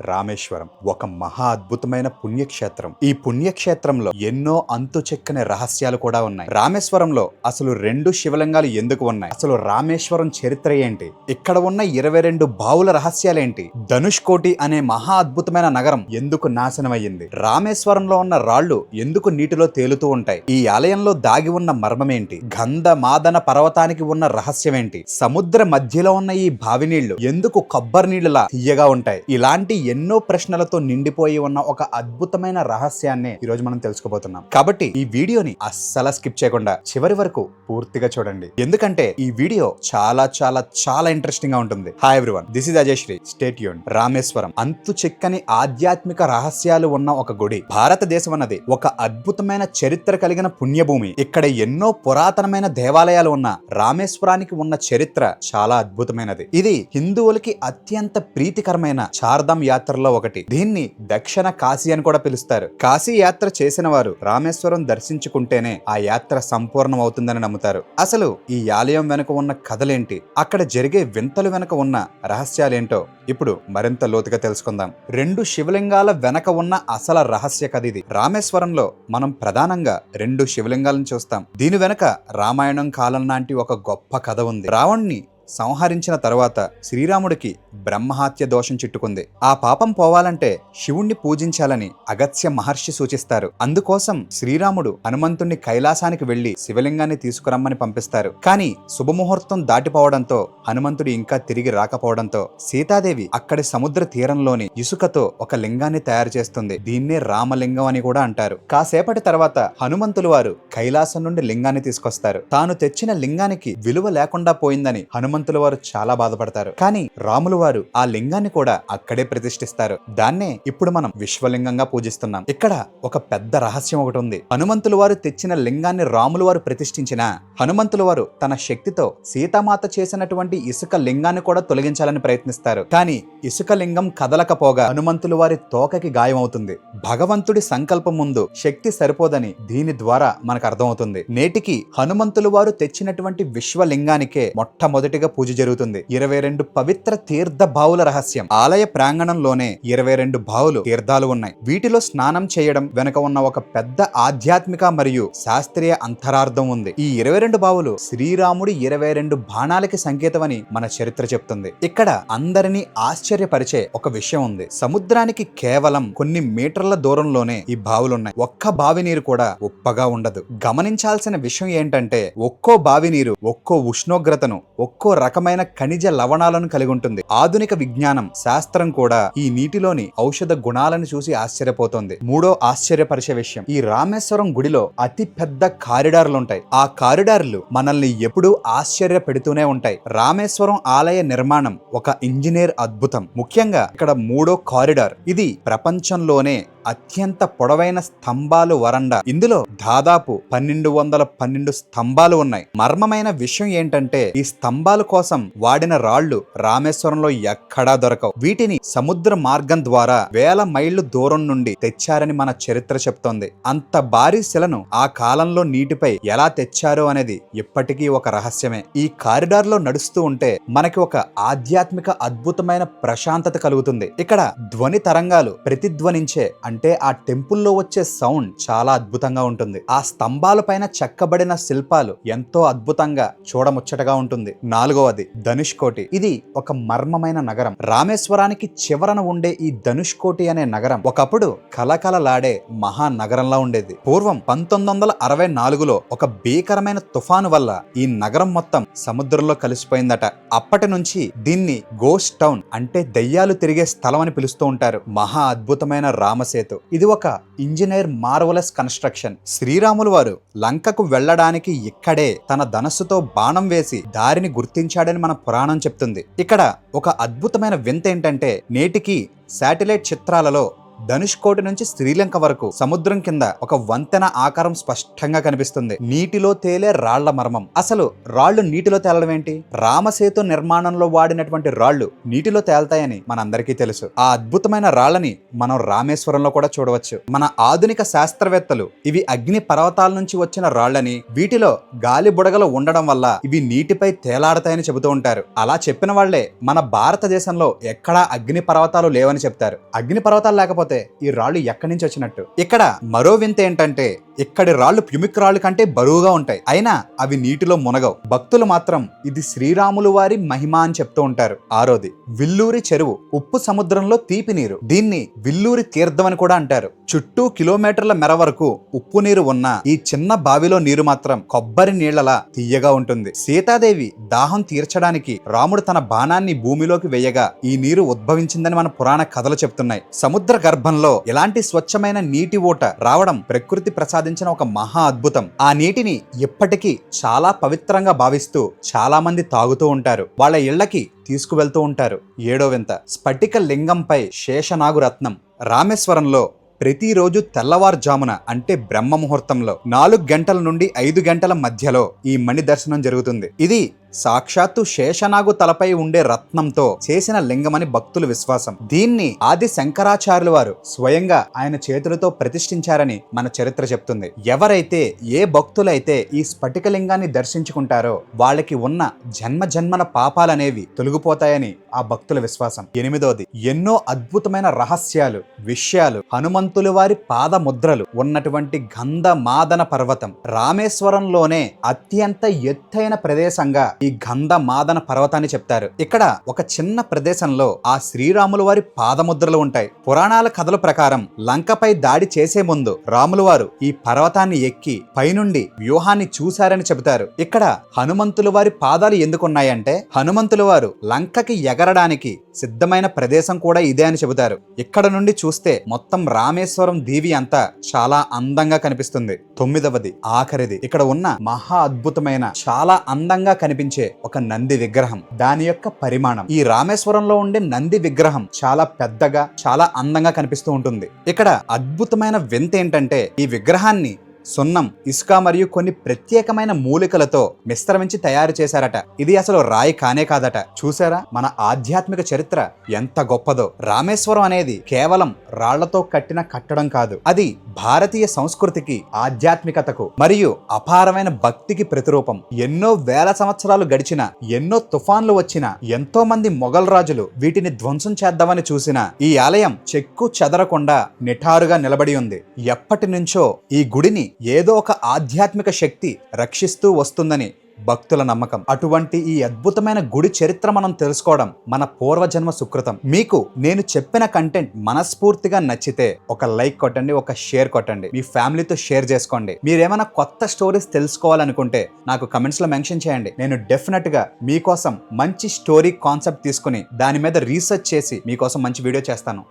రామేశ్వరం ఒక మహా అద్భుతమైన పుణ్యక్షేత్రం. ఈ పుణ్యక్షేత్రంలో ఎన్నో అంతు చెక్కని రహస్యాలు కూడా ఉన్నాయి. రామేశ్వరంలో అసలు 2 శివలింగాలు ఎందుకు ఉన్నాయి? అసలు రామేశ్వరం చరిత్ర ఏంటి? ఇక్కడ ఉన్న 22 బావుల రహస్యాలేంటి? ధనుష్కోటి అనే మహా అద్భుతమైన నగరం ఎందుకు నాశనమయ్యింది? రామేశ్వరంలో ఉన్న రాళ్లు ఎందుకు నీటిలో తేలుతూ ఉంటాయి? ఈ ఆలయంలో దాగి ఉన్న మర్మమేంటి? గంధమాదన పర్వతానికి ఉన్న రహస్యం ఏంటి? సముద్ర మధ్యలో ఉన్న ఈ బావి నీళ్లు ఎందుకు కొబ్బరి నీళ్లలా తీయగా ఉంటాయి? ఇలాంటి ఎన్నో ప్రశ్నలతో నిండిపోయి ఉన్న ఒక అద్భుతమైన రహస్యాన్ని ఈ రోజు మనం తెలుసుకోబోతున్నాం. కాబట్టి ఈ వీడియోని అస్సలు స్కిప్ చేయకుండా చివరి వరకు పూర్తిగా చూడండి, ఎందుకంటే ఈ వీడియో చాలా చాలా చాలా ఇంట్రెస్టింగ్ గా ఉంటుంది. Hi everyone, this is Ajay Sri. Stay tuned. Rameswaram అంతు చిక్కని ఆధ్యాత్మిక రహస్యాలు ఉన్న ఒక గుడి. భారతదేశం అన్నది ఒక అద్భుతమైన చరిత్ర కలిగిన పుణ్యభూమి. ఇక్కడ ఎన్నో పురాతనమైన దేవాలయాలు ఉన్న రామేశ్వరానికి ఉన్న చరిత్ర చాలా అద్భుతమైనది. ఇది హిందువులకి అత్యంత ప్రీతికరమైన చార్ధామ్ యాత్రలో ఒకటి. దీన్ని దక్షిణ కాశీ అని కూడా పిలుస్తారు. కాశీ యాత్ర చేసిన వారు రామేశ్వరం దర్శించుకుంటేనే ఆ యాత్ర సంపూర్ణం అవుతుందని నమ్ముతారు. అసలు ఈ ఆలయం వెనుక ఉన్న కథలేంటి, అక్కడ జరిగే వింతలు వెనుక ఉన్న రహస్యాలేంటో ఇప్పుడు మరింత లోతుగా తెలుసుకుందాం. 2 శివలింగాల వెనక ఉన్న అసలు రహస్య కథ ఇది. రామేశ్వరంలో మనం ప్రధానంగా 2 శివలింగాలను చూస్తాం. దీని వెనక రామాయణం కాలం లాంటి ఒక గొప్ప కథ ఉంది. రావణ్ణి సంహరించిన తర్వాత శ్రీరాముడికి బ్రహ్మహత్య దోషం చుట్టుకుంది. ఆ పాపం పోవాలంటే శివుణ్ణి పూజించాలని అగస్త్య మహర్షి సూచిస్తారు. అందుకోసం శ్రీరాముడు హనుమంతుణ్ణి కైలాసానికి వెళ్లి శివలింగాన్ని తీసుకురమ్మని పంపిస్తారు. కానీ శుభముహూర్తం దాటిపోవడంతో హనుమంతుడు ఇంకా తిరిగి రాకపోవడంతో సీతాదేవి అక్కడి సముద్ర తీరంలోని ఇసుకతో ఒక లింగాన్ని తయారు చేస్తుంది. దీన్నే రామలింగం అని కూడా అంటారు. కాసేపటి తర్వాత హనుమంతులు వారు కైలాసం నుండి లింగాన్ని తీసుకొస్తారు. తాను తెచ్చిన లింగానికి విలువ లేకుండా పోయిందని హనుమంతుల వారు చాలా బాధపడతారు. కానీ రాములు వారు ఆ లింగాన్ని కూడా అక్కడే ప్రతిష్ఠిస్తారు. దాన్నే ఇప్పుడు మనం విశ్వలింగంగా పూజిస్తున్నాం. ఇక్కడ ఒక పెద్ద రహస్యం ఒకటి ఉంది. హనుమంతుల వారు తెచ్చిన లింగాన్ని రాములు వారు ప్రతిష్ఠించిన హనుమంతుల వారు తన శక్తితో సీతామాత చేసినటువంటి ఇసుక లింగాన్ని కూడా తొలగించాలని ప్రయత్నిస్తారు. కానీ ఇసుక లింగం కదలకపోగా హనుమంతుల వారి తోకకి గాయమవుతుంది. భగవంతుడి సంకల్పం ముందు శక్తి సరిపోదని దీని ద్వారా మనకు అర్థమవుతుంది. నేటికి హనుమంతుల వారు తెచ్చినటువంటి విశ్వలింగానికే మొట్టమొదటిగా పూజ జరుగుతుంది. 22 పవిత్ర తీర్థ బావుల రహస్యం. ఆలయ ప్రాంగణంలోనే 22 బావులు తీర్థాలు ఉన్నాయి. వీటిలో స్నానం చేయడం వెనుక ఉన్న ఒక పెద్ద ఆధ్యాత్మిక మరియు శాస్త్రీయ అంతరార్థం ఉంది. ఈ 22 బావులు శ్రీరాముడి 22 బాణాలకి సంకేతమని మన చరిత్ర చెప్తుంది. ఇక్కడ అందరినీ ఆశ్చర్యపరిచే ఒక విషయం ఉంది. సముద్రానికి కేవలం కొన్ని మీటర్ల దూరంలోనే ఈ బావులున్నాయి. ఒక్క బావి నీరు కూడా ఉప్పగా ఉండదు. గమనించాల్సిన విషయం ఏంటంటే ఒక్కో బావి నీరు ఒక్కో ఉష్ణోగ్రతను, ఒక్కో రకమైన ఖనిజ లవణాలను కలిగి ఉంటుంది. ఆధునిక విజ్ఞానం శాస్త్రం కూడా ఈ నీటిలోని ఔషధ గుణాలను చూసి ఆశ్చర్యపోతోంది. మూడో ఆశ్చర్యపరిచే విషయం, ఈ రామేశ్వరం గుడిలో అతి పెద్ద కారిడార్లు ఉంటాయి. ఆ కారిడార్లు మనల్ని ఎప్పుడూ ఆశ్చర్య పెడుతూనే ఉంటాయి. రామేశ్వరం ఆలయ నిర్మాణం ఒక ఇంజనీర్ అద్భుతం. ముఖ్యంగా ఇక్కడ 3వ కారిడార్. ఇది ప్రపంచంలోనే అత్యంత పొడవైన స్తంభాలు వరండా. ఇందులో దాదాపు 1212 స్తంభాలు ఉన్నాయి. మర్మమైన విషయం ఏంటంటే ఈ స్తంభాల కోసం వాడిన రాళ్లు రామేశ్వరంలో ఎక్కడా దొరకవు. వీటిని సముద్ర మార్గం ద్వారా వేల మైళ్లు దూరం నుండి తెచ్చారని మన చరిత్ర చెప్తోంది. అంత భారీ శిలను ఆ కాలంలో నీటిపై ఎలా తెచ్చారో అనేది ఇప్పటికీ ఒక రహస్యమే. ఈ కారిడార్ లో నడుస్తూ ఉంటే మనకి ఒక ఆధ్యాత్మిక అద్భుతమైన ప్రశాంతత కలుగుతుంది. ఇక్కడ ధ్వని తరంగాలు ప్రతిధ్వనించే, అంటే ఆ టెంపుల్లో వచ్చే సౌండ్ చాలా అద్భుతంగా ఉంటుంది. ఆ స్తంభాల పైన చెక్కబడిన శిల్పాలు ఎంతో అద్భుతంగా చూడముచ్చటగా ఉంటుంది. 4వది ధనుష్కోటి. ఇది ఒక మర్మమైన నగరం. రామేశ్వరానికి చివరన ఉండే ఈ ధనుష్కోటి అనే నగరం ఒకప్పుడు కలకలలాడే మహానగరంలా ఉండేది. పూర్వం 1964లో ఒక భీకరమైన తుఫాను వల్ల ఈ నగరం మొత్తం సముద్రంలో కలిసిపోయిందట. అప్పటి నుంచి దీన్ని గోస్ట్ టౌన్, అంటే దెయ్యాలు తిరిగే స్థలం అని పిలుస్తూ ఉంటారు. మహా అద్భుతమైన రామసేతు. ఇది ఒక ఇంజనీర్ మార్వలస్ కన్స్ట్రక్షన్. శ్రీరాములు వారు లంకకు వెళ్లడానికి ఇక్కడే తన ధనస్సుతో బాణం వేసి దారిని గుర్తించాడని మన పురాణం చెప్తుంది. ఇక్కడ ఒక అద్భుతమైన వింత ఏంటంటే నేటికి శాటిలైట్ చిత్రాలలో ధనుష్కోటి నుంచి శ్రీలంక వరకు సముద్రం కింద ఒక వంతెన ఆకారం స్పష్టంగా కనిపిస్తుంది. నీటిలో తేలే రాళ్ల మర్మం. అసలు రాళ్లు నీటిలో తేలడం ఏంటి? రామసేతు నిర్మాణంలో వాడినటువంటి రాళ్లు నీటిలో తేల్తాయని మనందరికీ తెలుసు. ఆ అద్భుతమైన రాళ్లని మనం రామేశ్వరంలో కూడా చూడవచ్చు. మన ఆధునిక శాస్త్రవేత్తలు ఇవి అగ్ని పర్వతాల నుంచి వచ్చిన రాళ్లని, వీటిలో గాలి బుడగలు ఉండడం వల్ల ఇవి నీటిపై తేలాడతాయని చెబుతూ ఉంటారు. అలా చెప్పిన వాళ్లే మన భారతదేశంలో ఎక్కడా అగ్ని పర్వతాలు లేవని చెప్తారు. అగ్ని పర్వతాలు లేకపోతే ఈ రాళ్లు ఎక్కడి నుంచి వచ్చినట్టు? ఇక్కడ మరో వింత ఏంటంటే ఇక్కడి రాళ్లు ప్యుమిక్ రాళ్లు కంటే బరువుగా ఉంటాయి, అయినా అవి నీటిలో మునగవు. భక్తులు మాత్రం ఇది శ్రీరాములు వారి మహిమ అని చెప్తూ ఉంటారు. ఆరోది విల్లూరి చెరువు. ఉప్పు సముద్రంలో తీపి నీరు. దీన్ని విల్లూరి తీర్థం అని కూడా అంటారు. చుట్టూ కిలోమీటర్ల మేర వరకు ఉప్పు నీరు ఉన్న ఈ చిన్న బావిలో నీరు మాత్రం కొబ్బరి నీళ్లలా తీయగా ఉంటుంది. సీతాదేవి దాహం తీర్చడానికి రాముడు తన బాణాన్ని భూమిలోకి వేయగా ఈ నీరు ఉద్భవించిందని మన పురాణ కథలు చెప్తున్నాయి. సముద్ర గర్భంలో ఇలాంటి స్వచ్ఛమైన నీటి ఊట రావడం ప్రకృతి ప్రసాదించిన ఒక మహా అద్భుతం. ఆ నీటిని ఇప్పటికీ చాలా పవిత్రంగా భావిస్తూ చాలా మంది తాగుతూ ఉంటారు, వాళ్ళ ఇళ్లకి తీసుకువెళ్తూ ఉంటారు. 7వ వింత స్ఫటిక లింగంపై శేషనాగు రత్నం. రామేశ్వరంలో ప్రతిరోజు తెల్లవారుజామున అంటే బ్రహ్మ ముహూర్తంలో 4 గంటల నుండి 5 గంటల మధ్యలో ఈ మణి దర్శనం జరుగుతుంది. ఇది సాక్షాత్తు శేషనాగు తలపై ఉండే రత్నంతో చేసిన లింగమని భక్తుల విశ్వాసం. దీన్ని ఆది శంకరాచార్యుల వారు స్వయంగా ఆయన చేతులతో ప్రతిష్ఠించారని మన చరిత్ర చెప్తుంది. ఎవరైతే ఏ భక్తులైతే ఈ స్ఫటికలింగాన్ని దర్శించుకుంటారో వాళ్ళకి ఉన్న జన్మజన్మల పాపాలనేవి తొలగిపోతాయని ఆ భక్తుల విశ్వాసం. 8వది ఎన్నో అద్భుతమైన రహస్యాలు, విషయాలు, హనుమంతుల వారి పాదముద్రలు ఉన్నటువంటి గంధమాదన పర్వతం. రామేశ్వరంలోనే అత్యంత ఎత్తైన ప్రదేశంగా ఈ గంధమాదన పర్వతాన్ని చెప్తారు. ఇక్కడ ఒక చిన్న ప్రదేశంలో ఆ శ్రీరాముల వారి పాదముద్రలు ఉంటాయి. పురాణాల కథల ప్రకారం లంకపై దాడి చేసే ముందు రాముల వారు ఈ పర్వతాన్ని ఎక్కి పైనుండి వ్యూహాన్ని చూశారని చెబుతారు. ఇక్కడ హనుమంతుల వారి పాదాలు ఎందుకున్నాయంటే హనుమంతుల వారు లంకకి ఎగరడానికి సిద్ధమైన ప్రదేశం కూడా ఇదే అని చెబుతారు. ఇక్కడ నుండి చూస్తే మొత్తం రామేశ్వరం దీవి అంతా చాలా అందంగా కనిపిస్తుంది. 9వది ఆఖరిది ఇక్కడ ఉన్న మహా అద్భుతమైన చాలా అందంగా కనిపించే ఒక నంది విగ్రహం. దాని యొక్క పరిమాణం, ఈ రామేశ్వరంలో ఉండే నంది విగ్రహం చాలా పెద్దగా చాలా అందంగా కనిపిస్తూ ఉంటుంది. ఇక్కడ అద్భుతమైన వింత ఏంటంటే ఈ విగ్రహాన్ని సున్నం, ఇసుక మరియు కొన్ని ప్రత్యేకమైన మూలికలతో మిశ్రమించి తయారు చేశారట. ఇది అసలు రాయి కానే కాదట. చూసారా మన ఆధ్యాత్మిక చరిత్ర ఎంత గొప్పదో. రామేశ్వరం అనేది కేవలం రాళ్లతో కట్టిన కట్టడం కాదు, అది భారతీయ సంస్కృతికి, ఆధ్యాత్మికతకు మరియు అపారమైన భక్తికి ప్రతిరూపం. ఎన్నో వేల సంవత్సరాలు గడిచిన, ఎన్నో తుఫాన్లు వచ్చిన, ఎంతో మంది మొఘల్ రాజులు వీటిని ధ్వంసం చేద్దామని చూసిన ఈ ఆలయం చెక్కు చెదరకుండా నిఠారుగా నిలబడి ఉంది. ఎప్పటి నుంచో ఈ గుడిని ఏదో ఒక ఆధ్యాత్మిక శక్తి రక్షిస్తూ వస్తుందని భక్తుల నమ్మకం. అటువంటి ఈ అద్భుతమైన గుడి చరిత్ర మనం తెలుసుకోవడం మన పూర్వజన్మ సుకృతం. మీకు నేను చెప్పిన కంటెంట్ మనస్ఫూర్తిగా నచ్చితే ఒక లైక్ కొట్టండి, ఒక షేర్ కొట్టండి, మీ ఫ్యామిలీతో షేర్ చేసుకోండి. మీరేమైనా కొత్త స్టోరీస్ తెలుసుకోవాలనుకుంటే నాకు కమెంట్స్ లో మెన్షన్ చేయండి. నేను డెఫినెట్ గా మీకోసం మంచి స్టోరీ కాన్సెప్ట్ తీసుకుని దాని మీద రీసెర్చ్ చేసి మీకోసం మంచి వీడియో చేస్తాను.